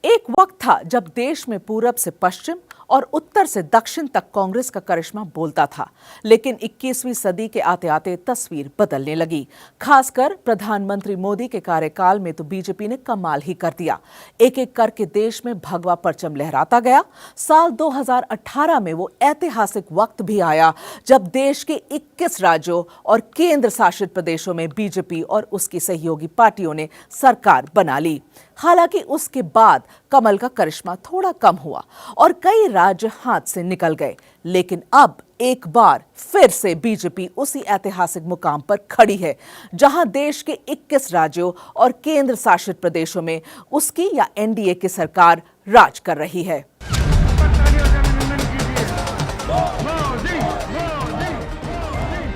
एक वक्त था जब देश में पूरब से पश्चिम और उत्तर से दक्षिण तक कांग्रेस का करिश्मा बोलता था, लेकिन 21वीं सदी के आते आते तस्वीर बदलने लगी। खासकर प्रधानमंत्री मोदी के कार्यकाल में तो बीजेपी ने कमाल ही कर दिया। एक एक करके देश में भगवा परचम लहराता गया। साल 2018 में वो ऐतिहासिक वक्त भी आया जब देश के 21 राज्यों और केंद्र शासित प्रदेशों में बीजेपी और उसकी सहयोगी पार्टियों ने सरकार बना ली। हालांकि उसके बाद कमल का करिश्मा थोड़ा कम हुआ और कई राज्य हाथ से निकल गए, लेकिन अब एक बार फिर से बीजेपी उसी ऐतिहासिक मुकाम पर खड़ी है जहां देश के 21 राज्यों और केंद्र शासित प्रदेशों में उसकी या एनडीए की सरकार राज कर रही है।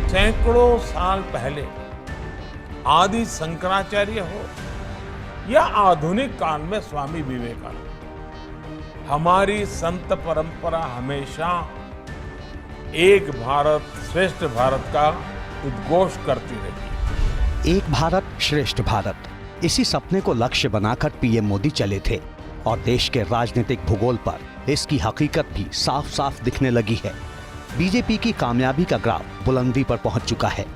सैकड़ों साल पहले आदि शंकराचार्य हो या आधुनिक काल में स्वामी विवेकानंद, हमारी संत परंपरा हमेशा एक भारत श्रेष्ठ भारत का उद्घोष करती रही। एक भारत श्रेष्ठ भारत, इसी सपने को लक्ष्य बनाकर पीएम मोदी चले थे और देश के राजनीतिक भूगोल पर इसकी हकीकत भी साफ साफ दिखने लगी है। बीजेपी की कामयाबी का ग्राफ बुलंदी पर पहुंच चुका है।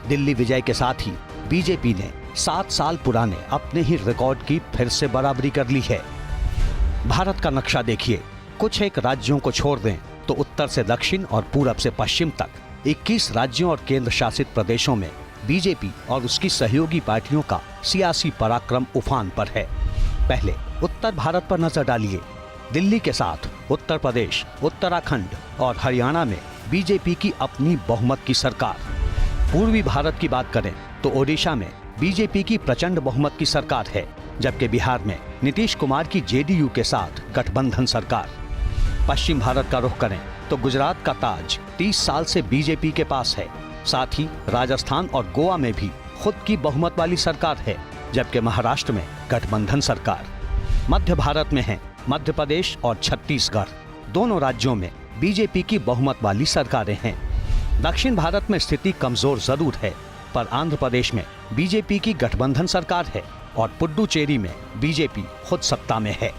दिल्ली विजय के साथ ही बीजेपी ने 7 साल पुराने अपने ही रिकॉर्ड की फिर से बराबरी कर ली है। भारत का नक्शा देखिए, कुछ एक राज्यों को छोड़ दें तो उत्तर से दक्षिण और पूरब से पश्चिम तक 21 राज्यों और केंद्र शासित प्रदेशों में बीजेपी और उसकी सहयोगी पार्टियों का सियासी पराक्रम उफान पर है। पहले उत्तर भारत पर नजर डालिए। दिल्ली के साथ उत्तर प्रदेश, उत्तराखंड और हरियाणा में बीजेपी की अपनी बहुमत की सरकार। पूर्वी भारत की बात करें तो ओडिशा में बीजेपी की प्रचंड बहुमत की सरकार है, जबकि बिहार में नीतीश कुमार की जेडीयू के साथ गठबंधन सरकार। पश्चिम भारत का रुख करें तो गुजरात का ताज 30 साल से बीजेपी के पास है। साथ ही राजस्थान और गोवा में भी खुद की बहुमत वाली सरकार है, जबकि महाराष्ट्र में गठबंधन सरकार। मध्य भारत में है मध्य प्रदेश और छत्तीसगढ़, दोनों राज्यों में बीजेपी की बहुमत वाली सरकारें हैं। दक्षिण भारत में स्थिति कमजोर जरूर है, पर आंध्र प्रदेश में बीजेपी की गठबंधन सरकार है और पुडुचेरी में बीजेपी खुद सत्ता में है।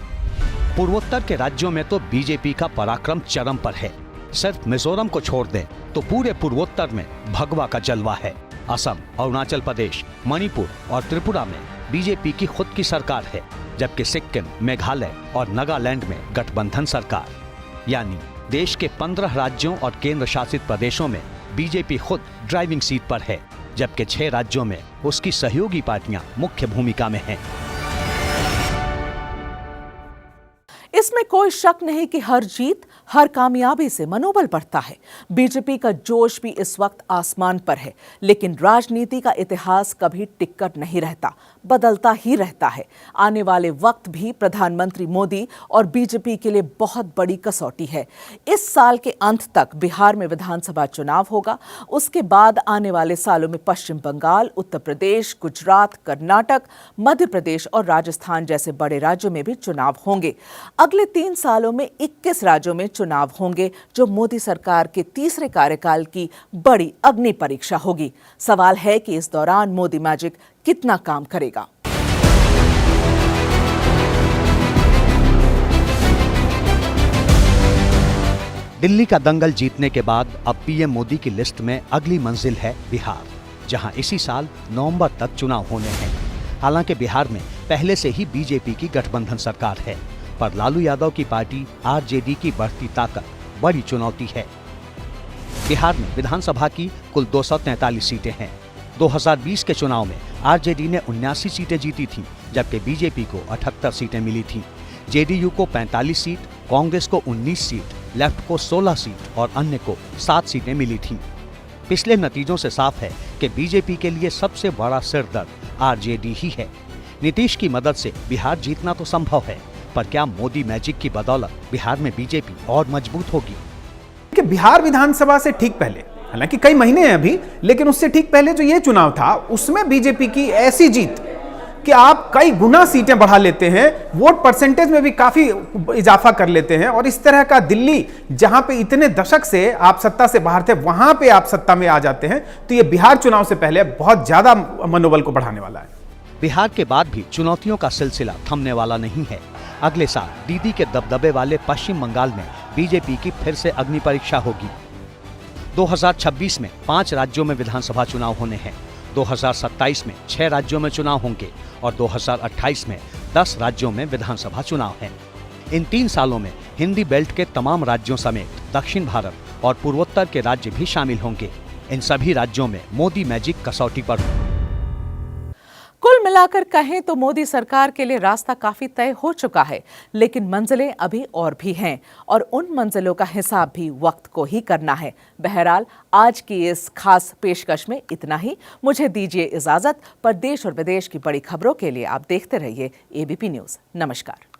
पूर्वोत्तर के राज्यों में तो बीजेपी का पराक्रम चरम पर है। सिर्फ मिजोरम को छोड़ दें तो पूरे पूर्वोत्तर में भगवा का जलवा है। असम, अरुणाचल प्रदेश, मणिपुर और त्रिपुरा में बीजेपी की खुद की सरकार है, जबकि सिक्किम, मेघालय और नागालैंड में गठबंधन सरकार। यानी देश के 15 राज्यों और केंद्र शासित प्रदेशों में बीजेपी खुद ड्राइविंग सीट पर है, जबकि 6 राज्यों में उसकी सहयोगी पार्टियां मुख्य भूमिका में हैं। इसमें कोई शक नहीं कि हर जीत, हर कामयाबी से मनोबल बढ़ता है। बीजेपी का जोश भी इस वक्त आसमान पर है, लेकिन राजनीति का इतिहास कभी टिकट नहीं रहता, बदलता ही रहता है। आने वाले वक्त भी प्रधानमंत्री मोदी और बीजेपी के लिए बहुत बड़ी कसौटी है। इस साल के अंत तक बिहार में विधानसभा चुनाव होगा। उसके बाद आने वाले सालों में पश्चिम बंगाल, उत्तर प्रदेश, गुजरात, कर्नाटक, मध्य प्रदेश और राजस्थान जैसे बड़े राज्यों में भी चुनाव होंगे। अगले 3 सालों में 21 राज्यों में चुनाव होंगे, जो मोदी सरकार के तीसरे कार्यकाल की बड़ी अग्नि परीक्षा होगी। सवाल है कि इस दौरान मोदी मैजिक कितना काम करेगा। दिल्ली का दंगल जीतने के बाद अब पीएम मोदी की लिस्ट में अगली मंजिल है बिहार, जहां इसी साल नवंबर तक चुनाव होने हैं। हालांकि बिहार में पहले से ही बीजेपी की गठबंधन सरकार है, पर लालू यादव की पार्टी आरजेडी की बढ़ती ताकत बड़ी चुनौती है। बिहार में विधानसभा की कुल 243 सीटें हैं। 2020 के चुनाव में आरजेडी ने 79 सीटें जीती थीं, जबकि बीजेपी को 78 सीटें मिली थीं। जेडीयू को 45 सीट, कांग्रेस को 19 सीट, लेफ्ट को 16 सीट और अन्य को 7 सीटें मिली थीं। पिछले नतीजों से साफ है कि बीजेपी के लिए सबसे बड़ा सिरदर्द आरजेडी ही है। नीतीश की मदद से बिहार जीतना तो संभव है, पर क्या मोदी मैजिक की बदौलत बिहार में बीजेपी और मजबूत होगी? कि बिहार विधानसभा से ठीक पहले, हालांकि कई महीने हैं अभी, लेकिन उससे ठीक पहले जो ये चुनाव था उसमें बीजेपी की ऐसी जीत कि आप कई गुना सीटें बढ़ा लेते हैं, वोट परसेंटेज में भी काफी इजाफा कर लेते हैं। और इस तरह का दिल्ली, जहां पे इतने दशक से आप सत्ता से बाहर थे, वहां पे आप सत्ता में आ जाते हैं, तो ये बिहार चुनाव से पहले बहुत ज्यादा मनोबल को बढ़ाने वाला है। बिहार के बाद भी चुनौतियों का सिलसिला थमने वाला नहीं है। अगले साल दीदी के दबदबे वाले पश्चिम बंगाल में बीजेपी की फिर से अग्नि परीक्षा होगी। 2026 में 5 राज्यों में विधानसभा चुनाव होने हैं। 2027 में 6 राज्यों में चुनाव होंगे और 2028 में 10 राज्यों में विधानसभा चुनाव हैं। इन 3 सालों में हिंदी बेल्ट के तमाम राज्यों समेत दक्षिण भारत और पूर्वोत्तर के राज्य भी शामिल होंगे। इन सभी राज्यों में मोदी मैजिक कसौटी पर कुल मिलाकर कहें तो मोदी सरकार के लिए रास्ता काफी तय हो चुका है, लेकिन मंजिलें अभी और भी हैं और उन मंजिलों का हिसाब भी वक्त को ही करना है। बहरहाल आज की इस खास पेशकश में इतना ही। मुझे दीजिए इजाजत। पर देश और विदेश की बड़ी खबरों के लिए आप देखते रहिए एबीपी न्यूज। नमस्कार।